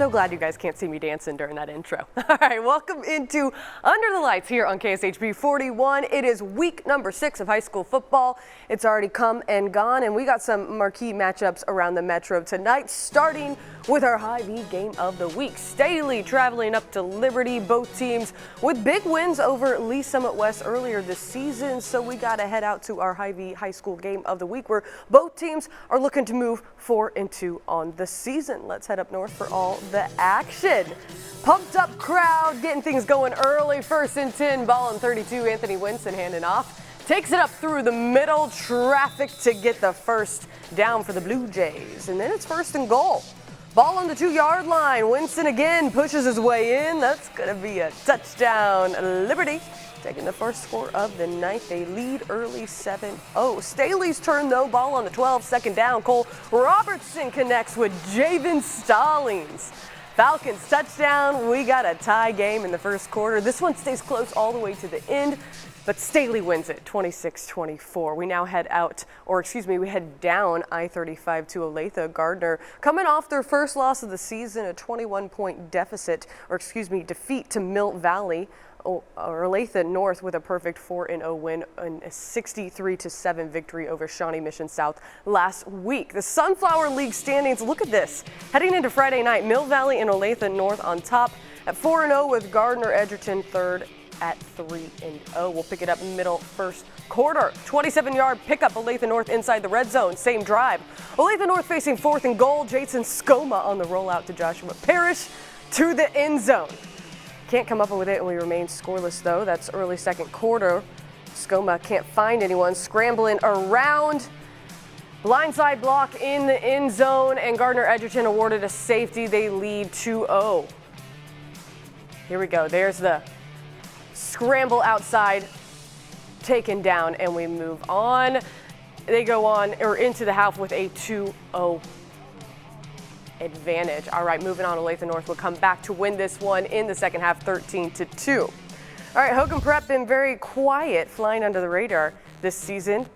So glad you guys can't see me dancing during that intro. All right, welcome into Under the Lights here on KSHB 41. It is week number 6 of high school football. It's already come and gone, and we got some marquee matchups around the Metro tonight, starting with our Hy-Vee game of the week. Staley traveling up to Liberty, both teams with big wins over Lee Summit West earlier this season. So we got to head out to our Hy-Vee high school game of the week, where both teams are looking to move 4-2 on the season. Let's head up north for all the action. Pumped up crowd, getting things going early. 1st and 10, ball on 32. Anthony Winston handing off. Takes it up through the middle. Traffic to get the first down for the Blue Jays. And then it's 1st and goal. Ball on the 2-yard line. Winston again pushes his way in. That's going to be a touchdown. Liberty taking the first score of the night. They lead early 7-0. Staley's turn though. Ball on the 12, 2nd down. Cole Robertson connects with Javen Stallings. Falcons touchdown. We got a tie game in the first quarter. This one stays close all the way to the end, but Staley wins it 26-24. We now head we head down I-35 to Olathe. Gardner coming off their first loss of the season, a 21-point defeat to Mill Valley. Olathe North with a perfect 4-0 win and a 63-7 victory over Shawnee Mission South last week. The Sunflower League standings, look at this. Heading into Friday night, Mill Valley and Olathe North on top at 4-0 with Gardner Edgerton third at 3-0. We'll pick it up middle first quarter. 27-yard pickup, Olathe North inside the red zone. Same drive. Olathe North facing 4th and goal. Jason Skoma on the rollout to Joshua Parrish to the end zone. Can't come up with it, and we remain scoreless though. That's early 2nd quarter. Skoma can't find anyone. Scrambling around. Blindside block in the end zone, and Gardner Edgerton awarded a safety. They lead 2-0. Here we go. There's the scramble outside, taken down, and we move on. They go on or into the half with a 2-0 advantage. All right, moving on. Olathe North will come back to win this one in the second half, 13-2. All right, Hogan Prep been very quiet, flying under the radar this season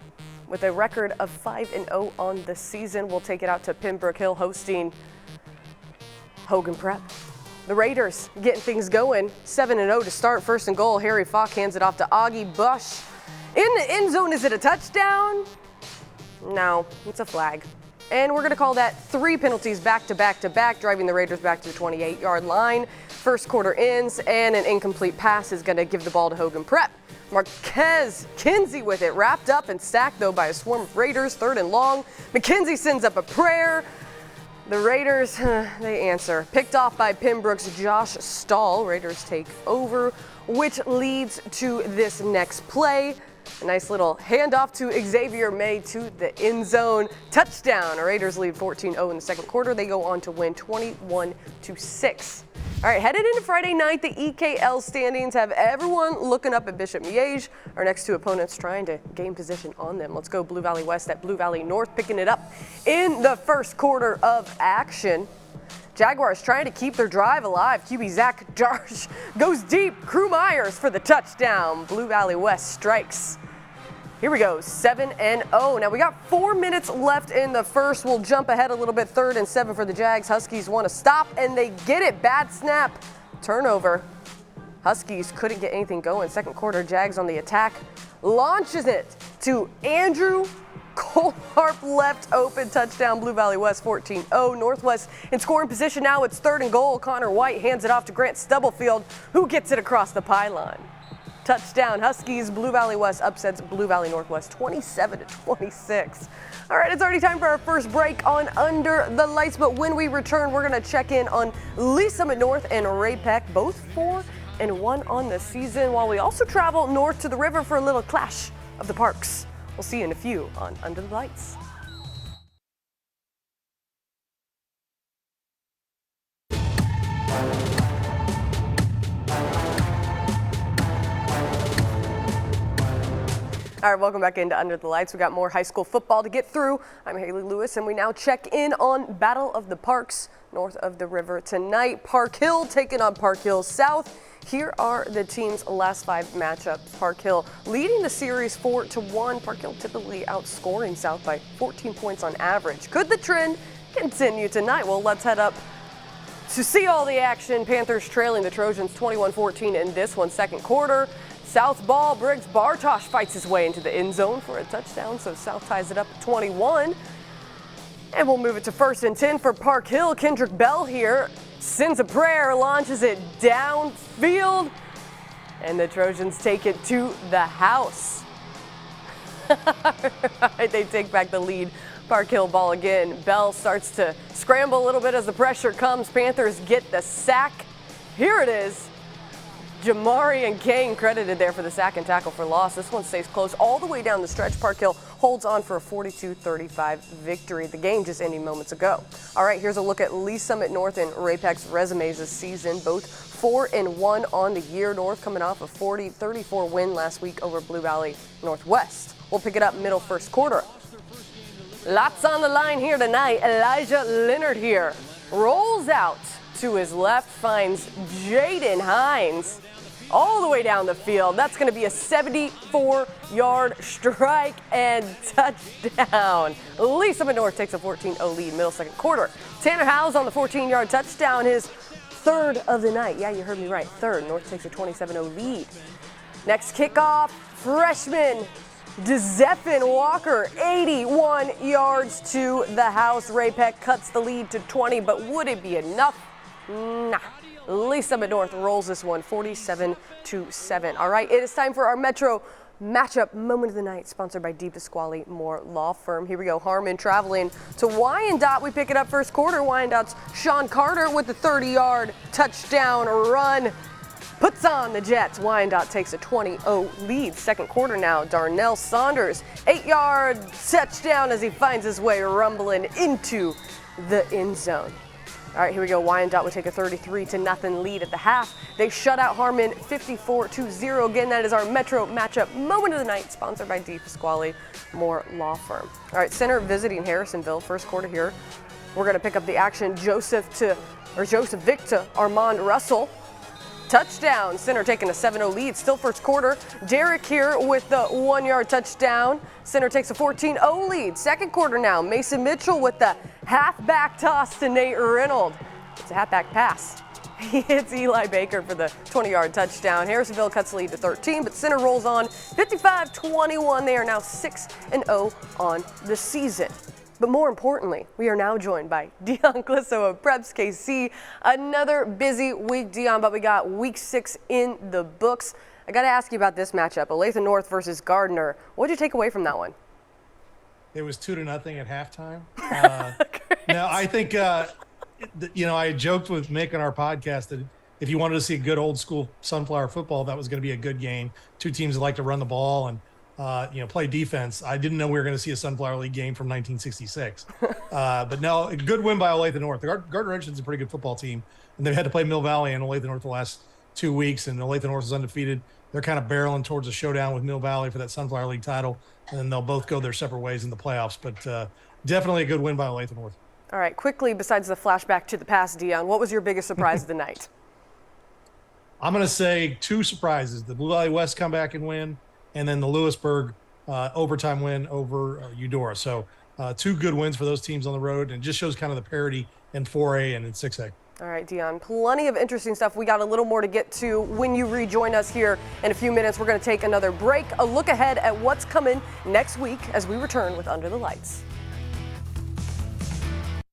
with a record of 5-0 on the season. We'll take it out to Pembroke Hill hosting Hogan Prep. The Raiders getting things going, 7-0 to start. 1st and goal. Harry Falk hands it off to Augie Bush. In the end zone, is it a touchdown? No, it's a flag. And we're going to call that 3 penalties back to back to back, driving the Raiders back to the 28-yard line. First quarter ends, and an incomplete pass is going to give the ball to Hogan Prep. Marquez Kinsey with it, wrapped up and sacked though by a swarm of Raiders. 3rd and long. McKenzie sends up a prayer. The Raiders, they answer. Picked off by Pembroke's Josh Stahl. Raiders take over, which leads to this next play. A nice little handoff to Xavier May to the end zone. Touchdown. Raiders lead 14-0 in the second quarter. They go on to win 21-6. All right, headed into Friday night, the EKL standings have everyone looking up at Bishop Miege. Our next 2 opponents trying to gain position on them. Let's go Blue Valley West at Blue Valley North, picking it up in the first quarter of action. Jaguars trying to keep their drive alive. QB Zach Jarsh goes deep. Crew Myers for the touchdown. Blue Valley West strikes. Here we go, 7-0. Now we got 4 minutes left in the first. We'll jump ahead a little bit. 3rd and 7 for the Jags. Huskies want to stop, and they get it. Bad snap. Turnover. Huskies couldn't get anything going. Second quarter, Jags on the attack. Launches it to Andrew Colharp, left open. Touchdown, Blue Valley West 14-0. Northwest in scoring position now. It's 3rd and goal. Connor White hands it off to Grant Stubblefield, who gets it across the pylon. Touchdown, Huskies. Blue Valley West upsets Blue Valley Northwest 27-26. All right, it's already time for our first break on Under the Lights, but when we return, we're going to check in on Lee Summit North and Ray Peck, both 4-1 on the season, while we also travel north to the river for a little clash of the parks. We'll see you in a few on Under the Lights. All right, welcome back into Under the Lights. We got more high school football to get through. I'm Haley Lewis, and we now check in on Battle of the Parks north of the river tonight. Park Hill taking on Park Hill South. Here are the team's last 5 matchups. Park Hill leading the series 4-1. Park Hill typically outscoring South by 14 points on average. Could the trend continue tonight? Well, let's head up to see all the action. Panthers trailing the Trojans 21-14 in this one, second quarter. South ball, Briggs Bartosh fights his way into the end zone for a touchdown, so South ties it up at 21. And we'll move it to 1st and 10 for Park Hill. Kendrick Bell here sends a prayer, launches it downfield, and the Trojans take it to the house. They take back the lead. Park Hill ball again. Bell starts to scramble a little bit as the pressure comes. Panthers get the sack. Here it is. Jamari and Kane credited there for the sack and tackle for loss. This one stays close all the way down the stretch. Park Hill holds on for a 42-35 victory. The game just ending moments ago. All right, here's a look at Lee Summit North and Ray-Pac's resumes this season. Both 4-1 on the year. North coming off a 40-34 win last week over Blue Valley Northwest. We'll pick it up middle first quarter. Lots on the line here tonight. Elijah Leonard here rolls out to his left, finds Jaden Hines all the way down the field. That's going to be a 74-yard strike and touchdown. Lee Summit North takes a 14-0 lead middle second quarter. Tanner Howes on the 14-yard touchdown, his third of the night. Yeah, you heard me right, third. North takes a 27-0 lead. Next kickoff, freshman DeZephin Walker, 81 yards to the house. Ray-Pac cuts the lead to 20, but would it be enough? Nah. Lee Summit North rolls this one 47-7. All right, it is time for our Metro matchup moment of the night, sponsored by Di Pasquale Moore Law Firm. Here we go. Harmon traveling to Wyandotte. We pick it up first quarter. Wyandotte's Sean Carter with the 30-yard touchdown run. Puts on the Jets. Wyandotte takes a 20-0 lead. Second quarter now. Darnell Saunders, 8-yard touchdown as he finds his way rumbling into the end zone. All right, here we go. Wyandotte would take a 33-0 lead at the half. They shut out Harmon 54-0. Again, that is our Metro matchup moment of the night, sponsored by Di Pasquale Moore Law Firm. All right, Center visiting Harrisonville. First quarter here. We're going to pick up the action. Joseph Vick to Armand Russell. Touchdown. Center taking a 7-0 lead. Still first quarter. Derek here with the 1-yard touchdown. Center takes a 14-0 lead. Second quarter now. Mason Mitchell with the halfback toss to Nate Reynolds. It's a halfback pass. He hits Eli Baker for the 20-yard touchdown. Harrisonville cuts the lead to 13, but Center rolls on 55-21. They are now 6-0 on the season. But more importantly, we are now joined by Dion Clisso of Preps KC. Another busy week, Dion, but we got week 6 in the books. I got to ask you about this matchup, Olathe North versus Gardner. What did you take away from that one? It was 2-0 at halftime. Now, I think, I joked with Mick on our podcast that if you wanted to see a good old school Sunflower football, that was going to be a good game. Two teams that like to run the ball and play defense. I didn't know we were going to see a Sunflower League game from 1966. But no, a good win by Olathe North. Gardner Richardson's a pretty good football team, and they've had to play Mill Valley and Olathe North the last 2 weeks, and Olathe North is undefeated. They're kind of barreling towards a showdown with Mill Valley for that Sunflower League title, and then they'll both go their separate ways in the playoffs. But definitely a good win by Olathe North. All right, quickly, besides the flashback to the past, Dion, what was your biggest surprise of the night? I'm going to say 2 surprises: the Blue Valley West comeback and win, and then the Lewisburg overtime win over Eudora. So 2 good wins for those teams on the road, and it just shows kind of the parity in 4A and in 6A. All right, Dion, plenty of interesting stuff. We got a little more to get to when you rejoin us here in a few minutes. We're going to take another break, a look ahead at what's coming next week as we return with Under the Lights.